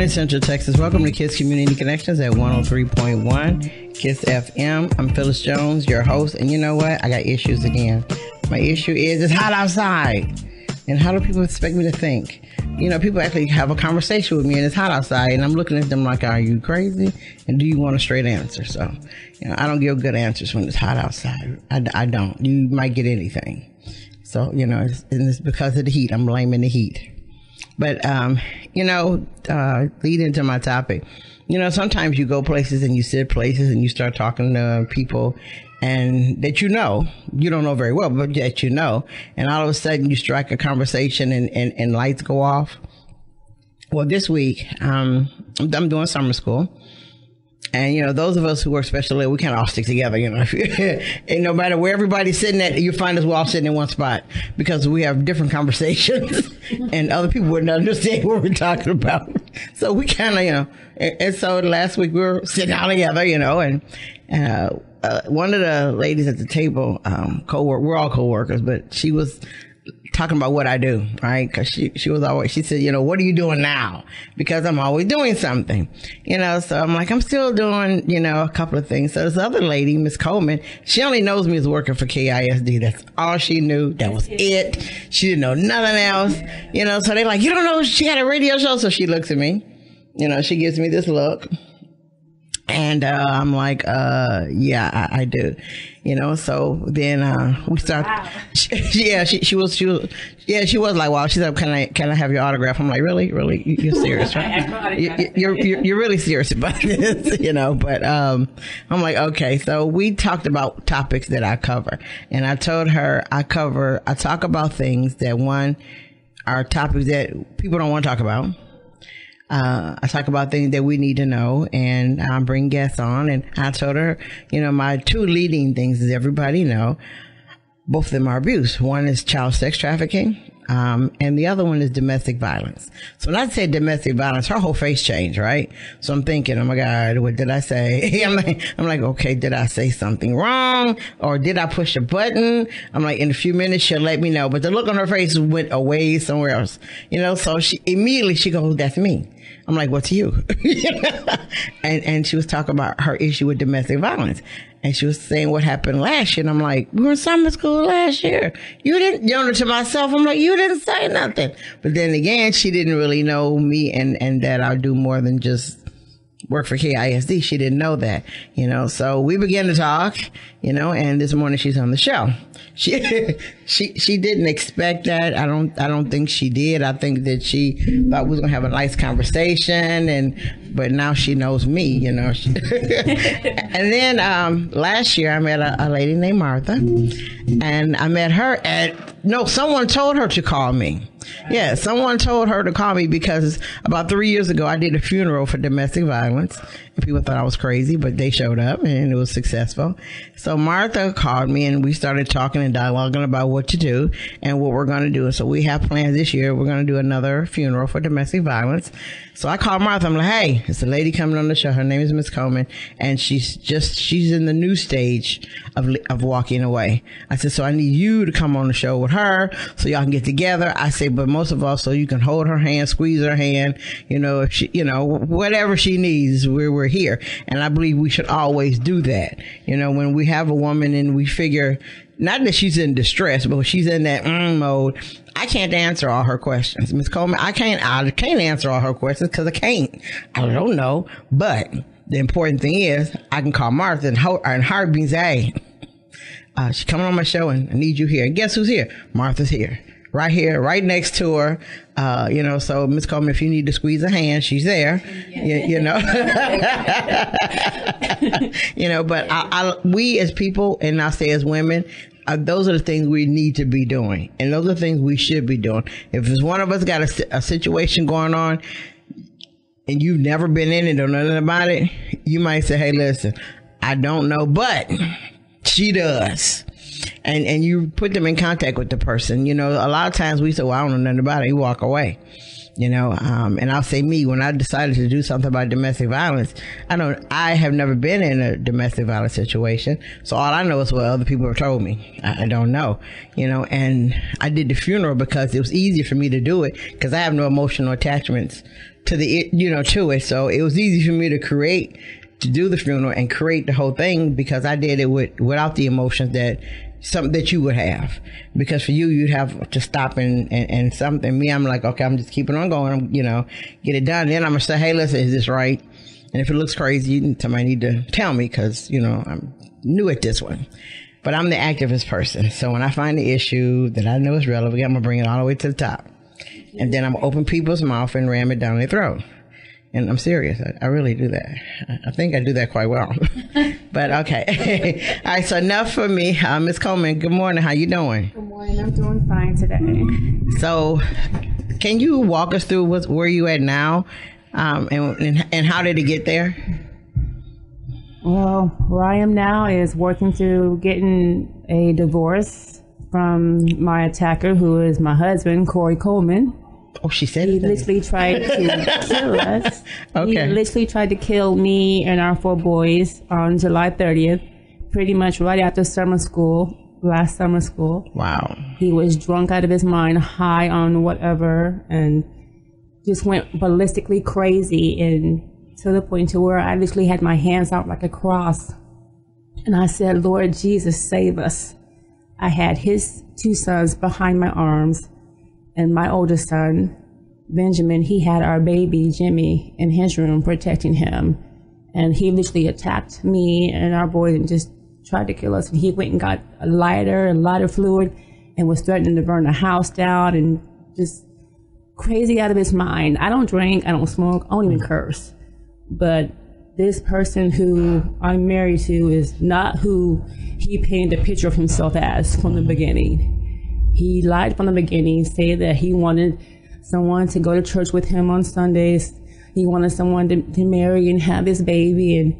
morning, Central Texas. Welcome to KISS Community Connections at 103.1 KISS FM. I'm Phyllis Jones, your host. And you know what? I got issues again. My issue is it's hot outside. And how do people expect me to think? You know, people actually have a conversation with me and it's hot outside. And I'm looking at them like, are you crazy? And do you want a straight answer? So, you know, I don't give good answers when it's hot outside. I don't. You might get anything. So, you know, it's because of the heat. I'm blaming the heat. But, you know, lead into my topic. You know, sometimes you go places and you sit places and you start talking to people and that you don't know very well, but that you know. And all of a sudden you strike a conversation and lights go off. Well, this week, I'm doing summer school. And, you know, those of us who work special ed, we kind of all stick together, you know. And no matter where everybody's sitting at, you find us all sitting in one spot because we have different conversations and other people wouldn't understand what we're talking about. So we kind of, you know, and so last week we were sitting all together, you know, and one of the ladies at the table, we're all co-workers, but she was talking about what I do, right? Because she said, you know, what are you doing now? Because I'm always doing something, you know. So I'm like, I'm still doing, you know, a couple of things. So this other lady, Miss Coleman, she only knows me as working for KISD. That's all she knew. That was it. She didn't know nothing else, you know. So they're like, you don't know she had a radio show? So she looks at me, you know, she gives me this look. And I'm like, yeah, I do, you know. So then we start. Wow. She was like, wow. She's like, can I have your autograph? I'm like, really, you're serious, right? You're really serious about this, you know. But I'm like, okay. So we talked about topics that I cover, and I told her I talk about things that are topics that people don't want to talk about. I talk about things that we need to know, and I bring guests on. And I told her, you know, my two leading things, as everybody know, both of them are abuse. One is child sex trafficking, and the other one is domestic violence. So when I say domestic violence, her whole face changed, right? So I'm thinking, oh my God, what did I say? I'm like, okay, did I say something wrong, or did I push a button? I'm like, in a few minutes she'll let me know. But the look on her face went away somewhere else, you know. So she goes, that's me. I'm like, what's you? And she was talking about her issue with domestic violence. And she was saying what happened last year. And I'm like, we were in summer school last year. You didn't, you know, to myself, I'm like, you didn't say nothing. But then again, she didn't really know me and that I do more than just work for KISD. She didn't know that, you know. So we began to talk, you know, and this morning she's on the show. She didn't expect that. I don't think she did. I think that she thought we was gonna have a nice conversation, but now she knows me, you know. And then last year I met a lady named Martha, and I met her someone told her to call me. Yeah, someone told her to call me because about 3 years ago I did a funeral for domestic violence, and people thought I was crazy, but they showed up and it was successful. So Martha called me and we started talking and dialoguing about what to do and what we're going to do. And so we have plans this year. We're going to do another funeral for domestic violence. So I called Martha. I'm like, hey, it's a lady coming on the show. Her name is Miss Coleman, and she's in the new stage of walking away. I said, so I need you to come on the show with her so y'all can get together. I say, but most of all, so you can hold her hand, squeeze her hand, you know, if she, you know, whatever she needs, we're here. And I believe we should always do that. You know, when we have a woman and we figure, not that she's in distress, but she's in that mode. I can't answer all her questions, Miss Coleman. I can't answer all her questions because I can't. I don't know. But the important thing is, I can call Martha and heartbeat say, hey, she's coming on my show and I need you here. And guess who's here? Martha's here. Right here, right next to her. You know, so Miss Coleman, if you need to squeeze a hand, she's there. You know. You know, but we as people, and I say as women, those are the things we need to be doing. And those are the things we should be doing. If there's one of us got a situation going on and you've never been in it or nothing about it, you might say, hey, listen, I don't know, but she does. And you put them in contact with the person. You know, a lot of times we say, well, I don't know nothing about it. You walk away. You know, and I'll say me, when I decided to do something about domestic violence, I have never been in a domestic violence situation. So all I know is what other people have told me. I don't know, you know, and I did the funeral because it was easy for me to do it because I have no emotional attachments to the, to it. So it was easy for me to do the funeral and create the whole thing, because I did it without the emotions something that you would have. Because for you, you'd have to stop and something. Me, I'm like, okay, I'm just keeping on going, get it done. Then I'm gonna say, hey, listen, is this right? And if it looks crazy, somebody need to tell me, because, I'm new at this one. But I'm the activist person. So when I find the issue that I know is relevant, I'm going to bring it all the way to the top. And then I'm going to open people's mouth and ram it down their throat. And I'm serious. I really do that. I think I do that quite well. But okay. All right. So enough for me. Ms. Coleman, good morning. How you doing? Good morning. I'm doing fine today. So can you walk us through where you at now? And how did it get there? Well, where I am now is working through getting a divorce from my attacker, who is my husband, Coleman. Oh, she said he literally tried to kill us. Okay. He literally tried to kill me and our 4 boys on July 30th, pretty much right after last summer school. Wow. He was drunk out of his mind, high on whatever, and just went ballistically crazy, and to the point to where I literally had my hands out like a cross. And I said, Lord Jesus, save us. I had his 2 sons behind my arms, and my oldest son, Benjamin, he had our baby, Jimmy, in his room protecting him. And he literally attacked me and our boys and just tried to kill us. And he went and got a lighter fluid, and was threatening to burn the house down, and just crazy out of his mind. I don't drink, I don't smoke, I don't even curse. But this person who I'm married to is not who he painted a picture of himself as from the beginning. He lied from the beginning, said that he wanted someone to go to church with him on Sundays. He wanted someone to marry and have this baby, and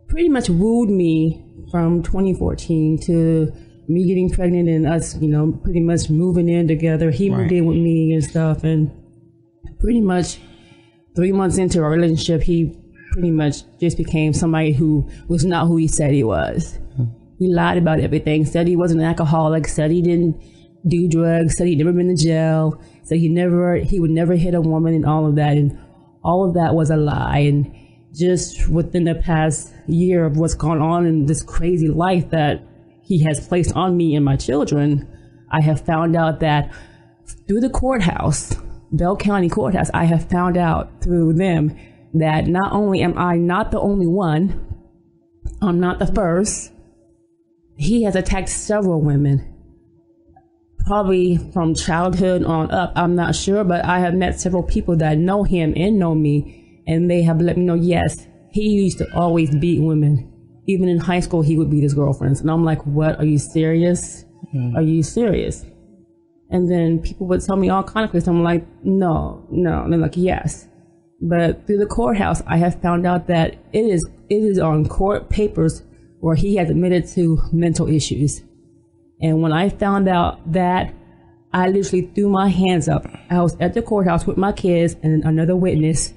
pretty much wooed me from 2014 to me getting pregnant and us, pretty much moving in together. He moved in with me and stuff, and pretty much 3 months into our relationship, he pretty much just became somebody who was not who he said he was. He lied about everything, said he wasn't an alcoholic, said he didn't do drugs, said he'd never been to jail, said he would never hit a woman, and all of that. And all of that was a lie. And just within the past year of what's gone on in this crazy life that he has placed on me and my children, I have found out that through the courthouse, Bell County Courthouse, I have found out through them that not only am I not the only one, I'm not the first. He has attacked several women, probably from childhood on up. I'm not sure, but I have met several people that know him and know me, and they have let me know, yes, he used to always beat women. Even in high school, he would beat his girlfriends. And I'm like, what? Are you serious? Are you serious? And then people would tell me all kind of things. I'm like, no. And they're like, yes. But through the courthouse, I have found out that it is on court papers where he has admitted to mental issues. And when I found out that, I literally threw my hands up. I was at the courthouse with my kids and another witness.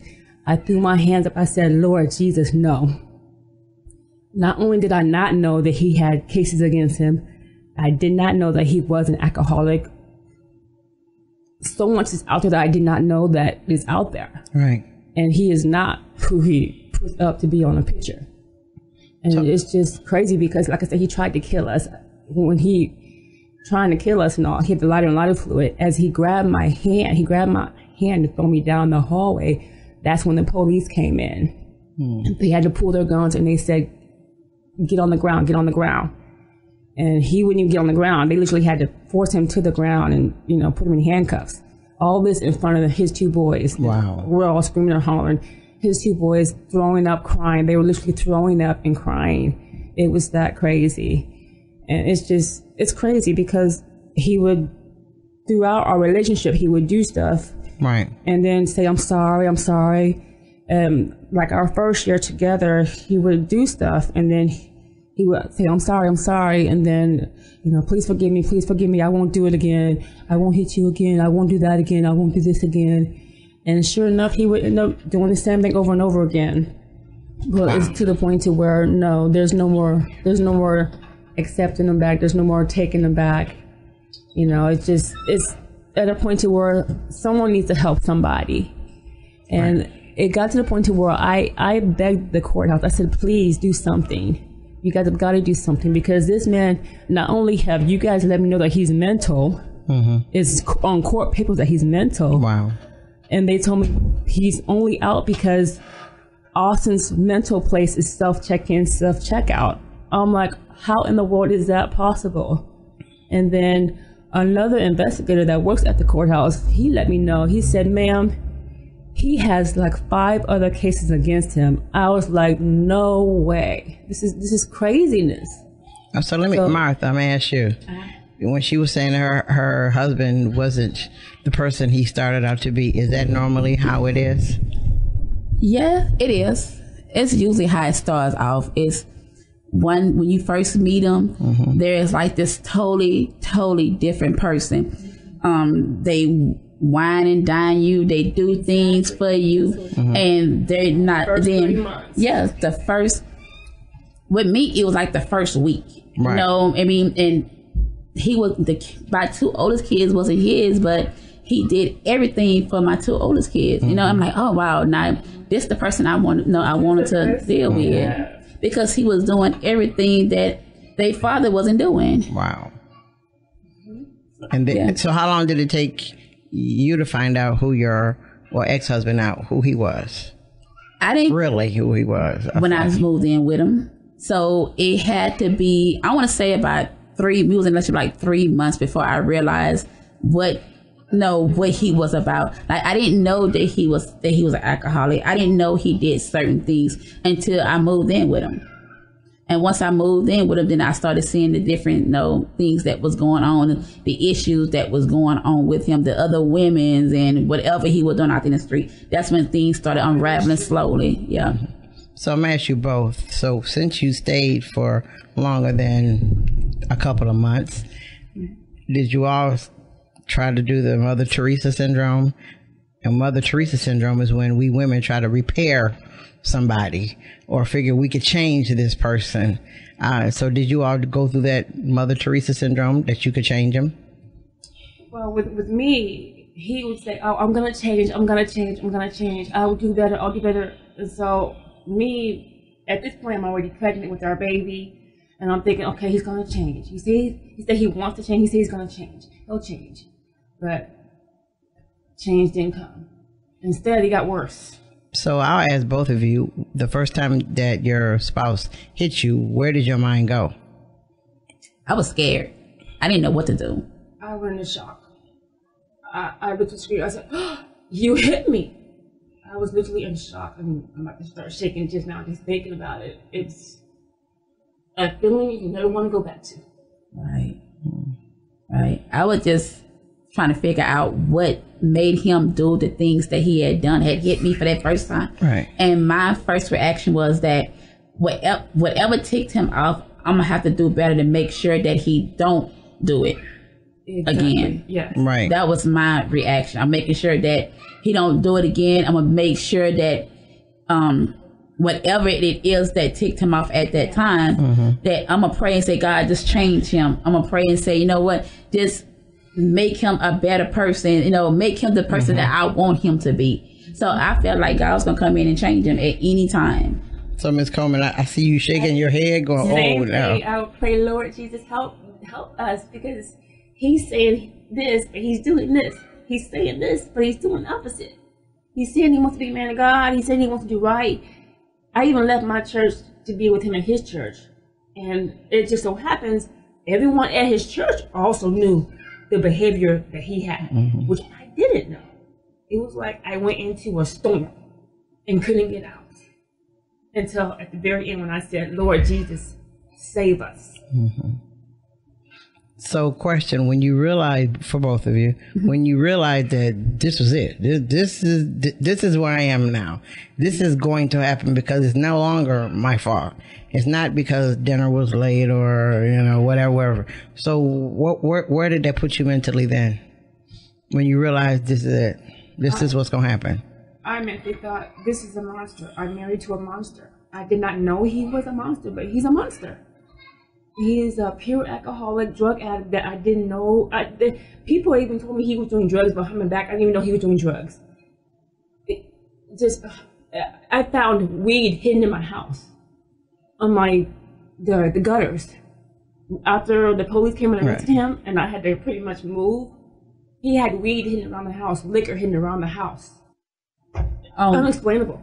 I threw my hands up. I said, Lord Jesus, no. Not only did I not know that he had cases against him, I did not know that he was an alcoholic. So much is out there that I did not know that is out there. Right. And he is not who he put up to be on a picture. And it's just crazy because, like I said, he tried to kill us. When he trying to kill us and all, he had the lighter fluid. As he grabbed my hand to throw me down the hallway. That's when the police came in. They had to pull their guns and they said, get on the ground. And he wouldn't even get on the ground. They literally had to force him to the ground and, put him in handcuffs. All this in front of his 2 boys. Wow. We're all screaming and hollering. His 2 boys throwing up, crying. They were literally throwing up and crying. It was that crazy. And it's crazy because he would, throughout our relationship, he would do stuff. Right. And then say, I'm sorry. Like our first year together, he would do stuff and then he would say, I'm sorry. And then, please forgive me. I won't do it again. I won't hit you again. I won't do that again. I won't do this again. And sure enough, he would end up doing the same thing over and over again. Well, wow. It's to the point to where, no, there's no more accepting them back. There's no more taking them back. It's at a point to where someone needs to help somebody. And it got to the point to where I begged the courthouse. I said, please do something. You guys have got to do something, because this man, not only have you guys let me know that he's mental, it's on court papers that he's mental. Wow. And they told me he's only out because Austin's mental place is self-check-in, self-checkout. I'm like, how in the world is that possible? And then another investigator that works at the courthouse, he let me know. He said, ma'am, he has like 5 other cases against him. I was like, no way. This is craziness. So let me, Martha, I'm gonna ask you. When she was saying her husband wasn't the person he started out to be, is that normally how it is? Yeah, it is. It's usually how it starts off. It's when you first meet them, there is like this totally different person. They wine and dine you, they do things for you, and they're not. Then, yes, the first, with me, it was like the first week. Right. You know, I mean, and he was my 2 oldest kids wasn't his, but he did everything for my 2 oldest kids. You know, I'm like, oh wow, now this the person I wanted to deal with, because he was doing everything that their father wasn't doing. Wow. And then, so how long did it take you to find out who your ex-husband who he was? I didn't really who he was when I moved in with him. So it had to be, I want to say about 3. We was in relationship like 3 months before I realized what he was about. Like, I didn't know that he was an alcoholic. I didn't know he did certain things until I moved in with him. And once I moved in with him, then I started seeing the different things that was going on, the issues that was going on with him, the other women's and whatever he was doing out in the street. That's when things started unraveling slowly. Yeah. So I'm gonna ask you both. So since you stayed for longer than a couple of months, did you all try to do the Mother Teresa syndrome? And Mother Teresa syndrome is when we women try to repair somebody or figure we could change this person. So did you all go through that Mother Teresa syndrome, that you could change him? Well, with me, he would say, oh, I'm going to change. I will do better. I'll do better. And so me, at this point, I'm already pregnant with our baby. And I'm thinking, okay, he's going to change. You see, he said he wants to change. He said he's going to change. He'll change. But change didn't come. Instead, he got worse. So I'll ask both of you, the first time that your spouse hit you, where did your mind go? I was scared. I didn't know what to do. I went into shock. I looked at the screen. I said, oh, you hit me. I was literally in shock. I mean, I'm about to start shaking just now, just thinking about it. It's a feeling you never want to go back to. Right. I was just trying to figure out what made him do the things that he had done, had hit me for that first time. Right. And my first reaction was that whatever ticked him off, I'm gonna have to do better to make sure that he don't do it again. Yes. Right. That was my reaction. I'm making sure that he don't do it again. I'm gonna make sure that whatever it is that ticked him off at that time, that I'm gonna pray and say, God, just change him. I'm gonna pray and say, you know what, just make him a better person, make him the person that I want him to be. So I felt like God was gonna come in and change him at any time. So Ms. Coleman, I see you shaking your head going, Same oh, now. thing. I would pray, Lord Jesus, help us, because he's saying this, but he's doing this. He's saying this, but he's doing the opposite. He's saying he wants to be a man of God. He's saying he wants to do right. I even left my church to be with him in his church. And it just so happens everyone at his church also knew the behavior that he had, which I didn't know. It was like I went into a storm and couldn't get out until at the very end when I said, Lord Jesus, save us. So question, when you realized, for both of you, when you realized that this was it, this is where I am now, this is going to happen because it's no longer my fault. It's not because dinner was late or, whatever. So where did that put you mentally then? When you realized this is it, this is what's going to happen? I mentally thought, this is a monster. I'm married to a monster. I did not know he was a monster, but he's a monster. He is a pure alcoholic, drug addict that I didn't know. People even told me he was doing drugs behind my back. I didn't even know he was doing drugs. just, I found weed hidden in my house on the gutters. After the police came and arrested him, and I had to pretty much move, he had weed hidden around the house, liquor hidden around the house. Unexplainable.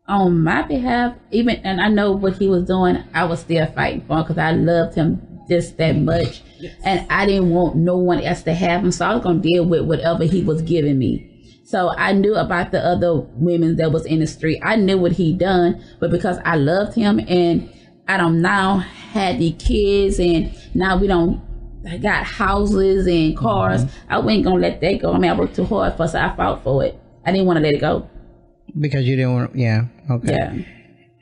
On my behalf, and I know what he was doing, I was still fighting for him because I loved him just that much. Yes. And I didn't want no one else to have him, so I was going to deal with whatever he was giving me. So I knew about the other women that was in the street. I knew what he done, but because I loved him and I don't now had the kids and now I got houses and cars, I wasn't going to let that go. I mean, I worked too hard for it, so I fought for it. I didn't want to let it go. Because you didn't want, yeah, okay. Yeah.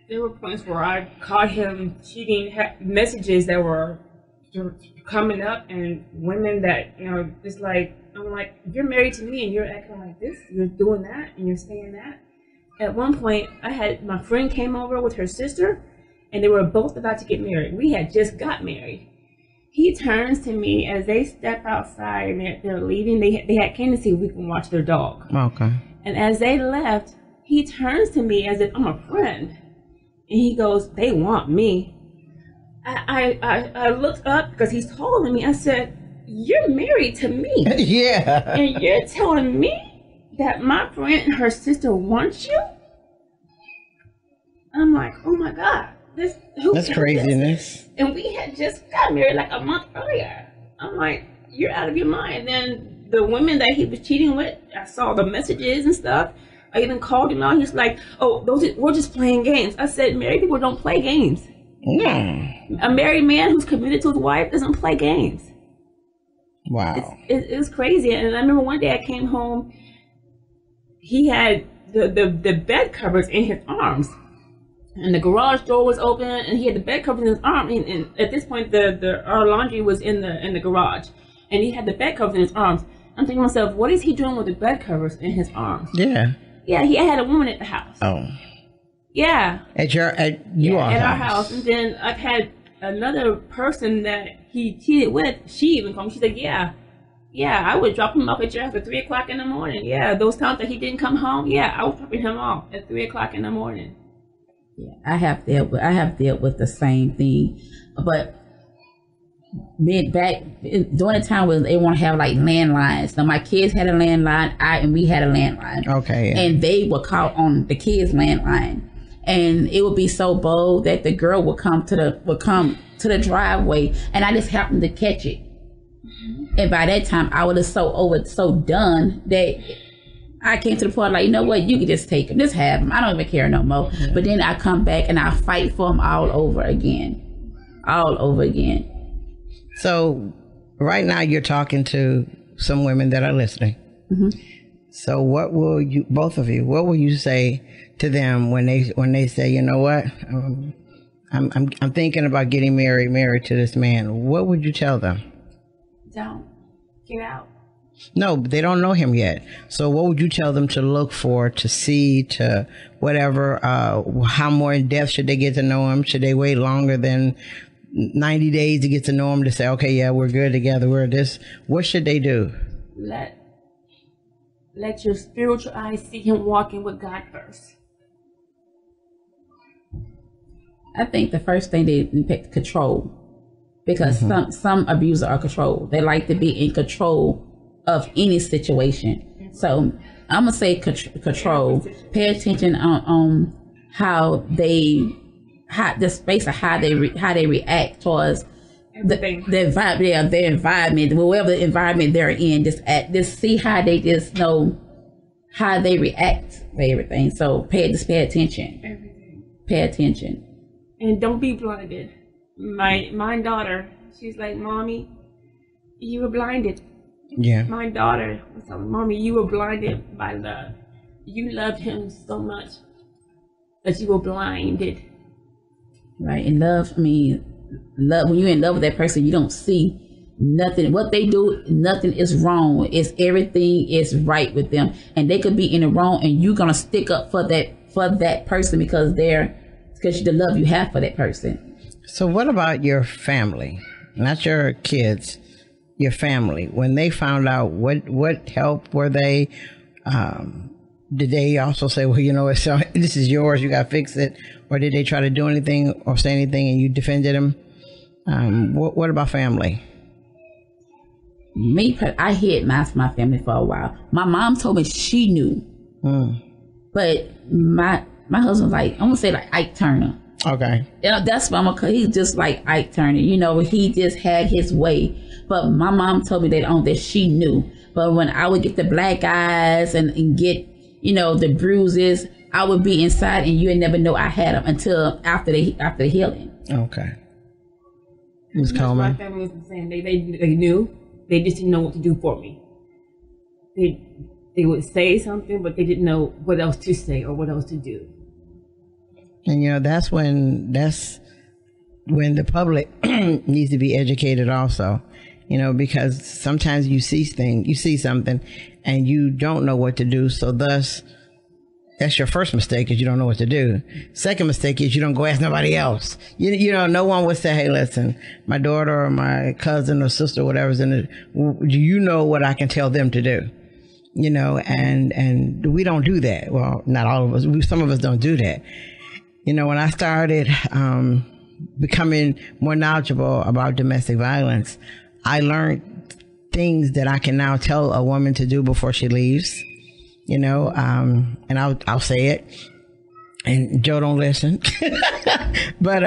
There were points where I caught him cheating, messages that were coming up, and women that, just like, I'm like, you're married to me and you're acting like this, you're doing that, and you're saying that. At one point, my friend came over with her sister, and they were both about to get married. We had just got married. He turns to me as they step outside and they're leaving. They had came to see if we can watch their dog. Okay. And as they left, he turns to me as if I'm a friend, and he goes, "They want me." I looked up because he's taller than me. I said, "You're married to me." Yeah. And you're telling me that my friend and her sister want you? I'm like, oh my God. That's craziness. And we had just got married like a month earlier. I'm like, you're out of your mind. Then the women that he was cheating with, I saw the messages and stuff. I even called him out. He's like, "Oh, we're just playing games." I said, married people don't play games. A married man who's committed to his wife doesn't play games. Wow. It was crazy. And I remember one day I came home, he had the bed covers in his arms. And the garage door was open, and he had the bed covers in his arm. And at this point, our laundry was in the garage, and he had the bed covers in his arms. I'm thinking to myself, what is he doing with the bed covers in his arms? Yeah. Yeah, he had a woman at the house. Oh. Yeah. At our house. And then I've had another person that he cheated with. She even called me. She said, "Yeah, I would drop him off at your house at 3:00 in the morning. Yeah, those times that he didn't come home. Yeah, I was dropping him off at 3:00 in the morning." Yeah, I have dealt with the same thing, but back during the time when they want to have like landlines. So my kids had a landline, and we had a landline. Okay. Yeah. And they would call on the kids' landline, and it would be so bold that the girl would come to the driveway, and I just happened to catch it. And by that time, I was so done that I came to the point like, you know what, you can just take them, just have them. I don't even care no more. Yeah. But then I come back and I fight for them all over again. So right now you're talking to some women that are listening. Mm-hmm. So what will you say to them when they say, you know what, I'm thinking about getting married to this man? What would you tell them? Don't get out. No, they don't know him yet. So what would you tell them to look for, to see, to whatever? How more in depth should they get to know him? Should they wait longer than 90 days to get to know him, to say, okay, yeah, we're good together, we're this? What should they do? Let your spiritual eyes see him walking with God first. I think the first thing they pick control, because some abusers are controlled. They like to be in control of any situation. So I'm gonna say control. Pay attention on how they react towards the environment, whatever the environment they're in. Just see how they just know how they react to everything. So pay attention. Pay attention. And don't be blinded. My daughter, she's like, "Mommy, you were blinded." Yeah. My daughter was telling, "Mommy, you were blinded by love. You loved him so much, but you were blinded." Right. And love, when you're in love with that person, you don't see nothing. What they do, nothing is wrong. Everything is right with them. And they could be in the wrong, and you're gonna stick up for that person because the love you have for that person. So what about your family? Not your kids, your family. When they found out, what help were they did they also say, well, you know, this is yours, you got to fix it? Or did they try to do anything or say anything and you defended them? What about family? I hid my family for a while. My mom told me she knew. But my husband's like, I'm going to say like Ike Turner. Okay. You know, that's what he's just like Ike Turner. You know, he just had his way. But my mom told me that she knew. But when I would get the black eyes and get, you know, the bruises, I would be inside and you would never know I had them until after the healing. Okay. Ms. Coleman. My family was the same. They knew. They just didn't know what to do for me. They would say something, but they didn't know what else to say or what else to do. And, you know, that's when the public needs to be educated also. You know, because sometimes you see something and you don't know what to do. So thus, that's your first mistake, is you don't know what to do. Second mistake is you don't go ask nobody else. You know, no one would say, hey, listen, my daughter or my cousin or sister or whatever's in it, do you know what I can tell them to do? You know, and we don't do that. Well, not all of us. Some of us don't do that. You know, when I started becoming more knowledgeable about domestic violence, I learned things that I can now tell a woman to do before she leaves, you know, and I'll say it, and Joe don't listen. But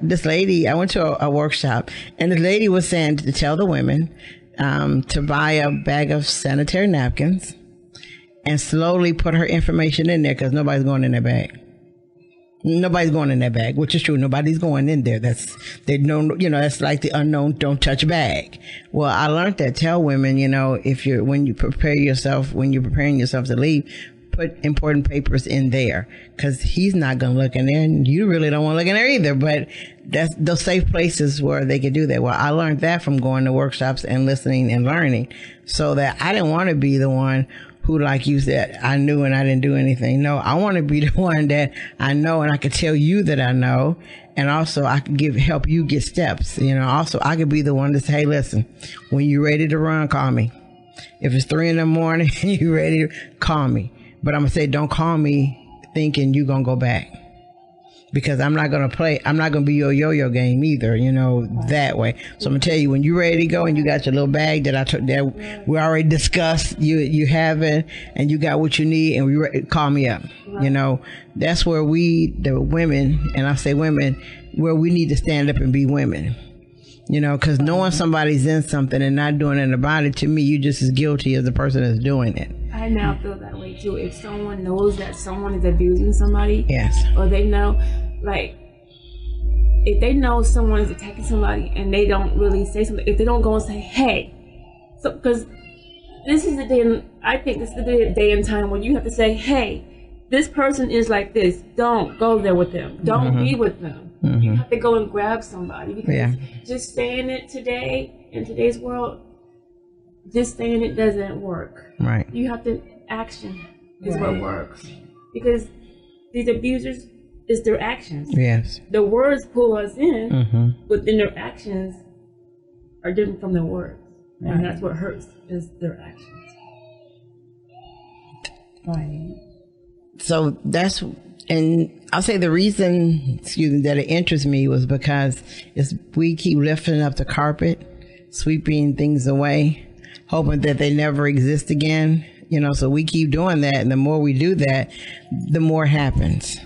this lady, I went to a workshop, and the lady was saying to tell the women to buy a bag of sanitary napkins and slowly put her information in there, because nobody's going in their bag. Nobody's going in that bag, which is true. Nobody's going in there. That's like the unknown don't touch bag. Well, I learned that. Tell women, you know, when you're preparing yourself to leave, put important papers in there, because he's not going to look in there, and you really don't want to look in there either. But that's those safe places where they can do that. Well, I learned that from going to workshops and listening and learning, so that I didn't want to be the one who, like you said, I knew and I didn't do anything. No, I want to be the one that I know and I could tell you that I know. And also I could help you get steps. You know, also I could be the one to say, hey, listen, when you're ready to run, call me. If it's 3 a.m. and you're ready, call me. But I'm going to say, don't call me thinking you're going to go back. Because I'm not going to be your yo-yo game either, you know, that way. So I'm going to tell you, when you're ready to go and you got your little bag that we already discussed, you have it, and you got what you need, and call me up. Right. You know, that's where the women, and I say women, where we need to stand up and be women. You know, because knowing somebody's in something and not doing anything about it, to me, you're just as guilty as the person that's doing it. I now feel that way too. If someone knows that someone is abusing somebody, yes, or they know, like, if they know someone is attacking somebody and they don't really say something, if they don't go and say, hey, so, because this is the day, I think this is the day and time when you have to say, hey, this person is like this. Don't go there with them. Don't be with them. You have to go and grab somebody, because just saying it today, in today's world, just saying it doesn't work. Right. You have to, action is what works. Because these abusers, it's their actions. Yes. The words pull us in, but then their actions are different from their words. Right. And that's what hurts, is their actions. Right. So and I'll say the reason, that it interests me was because we keep lifting up the carpet, sweeping things away, hoping that they never exist again. You know, so we keep doing that, and the more we do that, the more happens.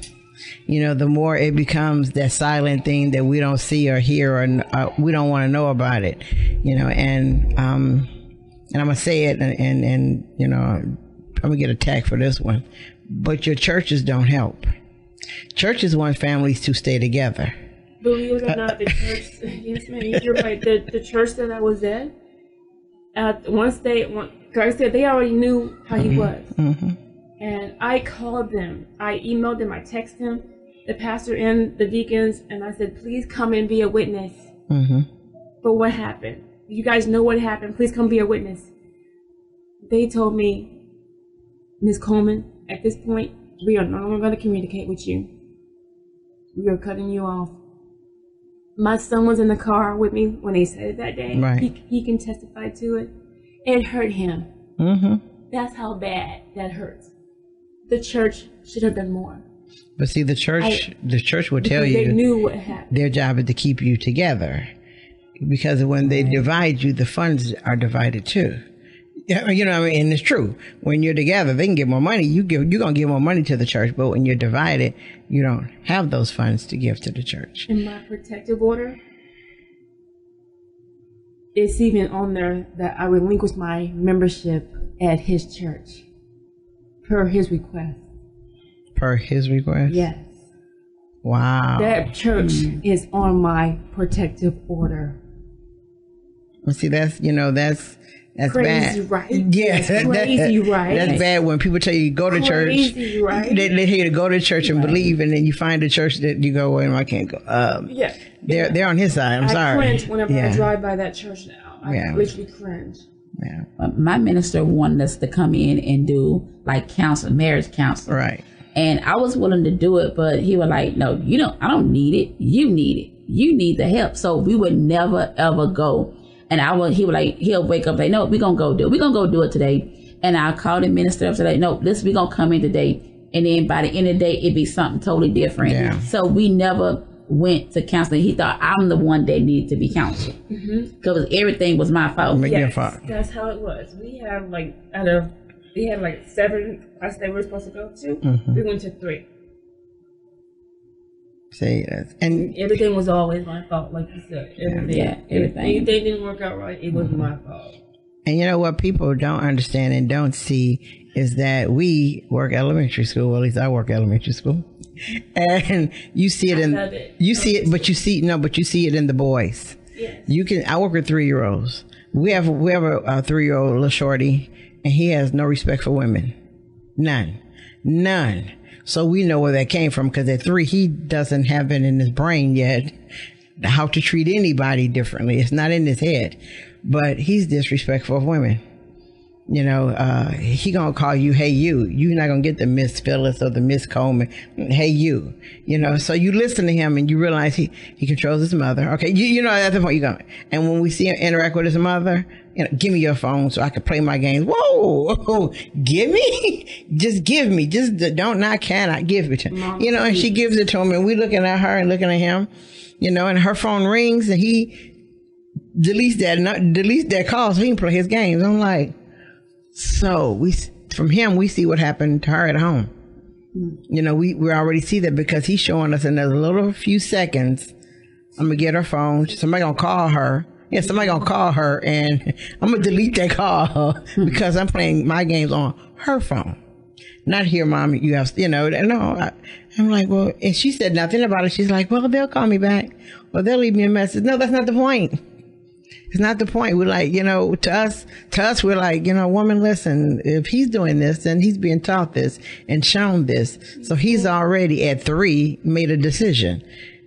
You know, the more it becomes that silent thing that we don't see or hear, or we don't want to know about it. You know, and I'm gonna say it, and you know, I'm gonna get attacked for this one. But your churches don't help. Churches want families to stay together. Believe it or not, the church, yes ma'am, you're right, the church that I was at, once Christ said they already knew how he was. And I called them, I emailed them, I texted them, the pastor and the deacons, and I said, please come and be a witness for what happened. You guys know what happened, please come be a witness. They told me, Ms. Coleman, at this point, we are no longer going to communicate with you. We are cutting you off. My son was in the car with me when they said it that day. Right. He can testify to it. It hurt him. That's how bad that hurts. The church should have done more. But see, the church will tell you they knew what happened. Their job is to keep you together, because when they divide you, the funds are divided too. You know what I mean? And it's true. When you're together, they can give more money. You're gonna give more money to the church. But when you're divided, you don't have those funds to give to the church. In my protective order, it's even on there that I relinquished my membership at his church per his request. Per his request? Yes. Wow. That church is on my protective order. Well, see, that's crazy, bad. Right? Yeah, Crazy, right? That's bad when people tell you go to crazy, church. Right? They tell you to go to church and believe, and then you find a church that you go, well, I can't go. Yeah. They're on his side. I'm sorry. I cringe whenever I drive by that church now. I literally cringe. Yeah. My minister wanted us to come in and do like counseling, marriage counseling. Right. And I was willing to do it, but he was like, no, I don't need it. You need it. You need the help. So we would never, ever go. And he'll wake up like, no, we're going to go do it. We're going to go do it today. And I'll call the minister up and say, no, we're going to come in today. And then by the end of the day, it'd be something totally different. Yeah. So we never went to counseling. He thought I'm the one that needed to be counseled. Because everything was my fault. Yes, that's how it was. We had like 7 classes they were supposed to go to. We went to 3. See, and everything was always my fault, like you said. Everything. Anything didn't work out right, it was my fault. And you know what people don't understand and don't see is that we work elementary school. Well, at least I work elementary school, and you see it but you see it in the boys. Yes. I work with 3-year-olds. We have a 3-year-old little shorty, and he has no respect for women, none. So we know where that came from, because at 3, he doesn't have it in his brain yet how to treat anybody differently. It's not in his head, but he's disrespectful of women. He gonna call you, hey, you. You're not gonna get the Miss Phyllis or the Miss Coleman. Hey, you. So you listen to him and you realize he controls his mother. Okay, at the point you're going. And when we see him interact with his mother, give me your phone so I can play my games. Whoa, give me? Just give me. Just cannot give it to him. And she gives it to him, and we looking at her and looking at him, and her phone rings and he deletes that call so he can play his games. I'm like, so we see what happened to her at home. We already see that, because he's showing us in a little few seconds. I'm gonna get her phone. Somebody gonna call her. Yeah, somebody gonna call her, and I'm gonna delete that call because I'm playing my games on her phone. Not here, Mom. You have, no. I'm like, well, and she said nothing about it. She's like, well, they'll call me back, or they'll leave me a message. No, that's not the point. It's not the point. We're like, to us, we're like, woman, listen, if he's doing this, then he's being taught this and shown this. So he's already at 3 made a decision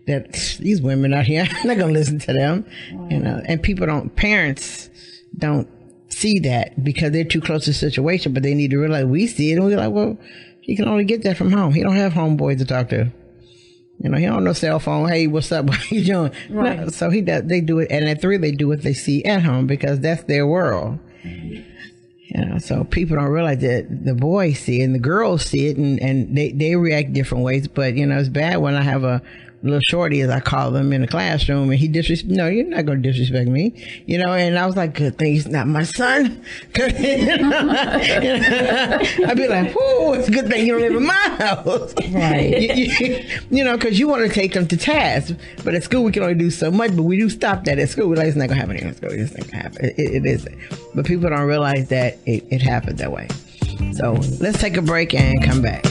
that these women out here, I'm not going to listen to them, and parents don't see that because they're too close to the situation, but they need to realize we see it, and we're like, well, he can only get that from home. He don't have homeboys to talk to. He don't know cell phone. Hey, what's up? What are you doing? Right. No, so they do it. And at 3, they do what they see at home, because that's their world. So people don't realize that the boys see it and the girls see it, and they react different ways. But, it's bad when I have a little shorty, as I call them, in the classroom, and he no, you're not going to disrespect me, and I was like, good thing he's not my son. I'd be like, whoo, it's a good thing you don't live in my house. Right. Because you want to take them to task, but at school we can only do so much, but we do stop that at school. We're like, it's not going to happen at school. It's not going to happen. It isn't. But people don't realize that it happens that way. So let's take a break and come back.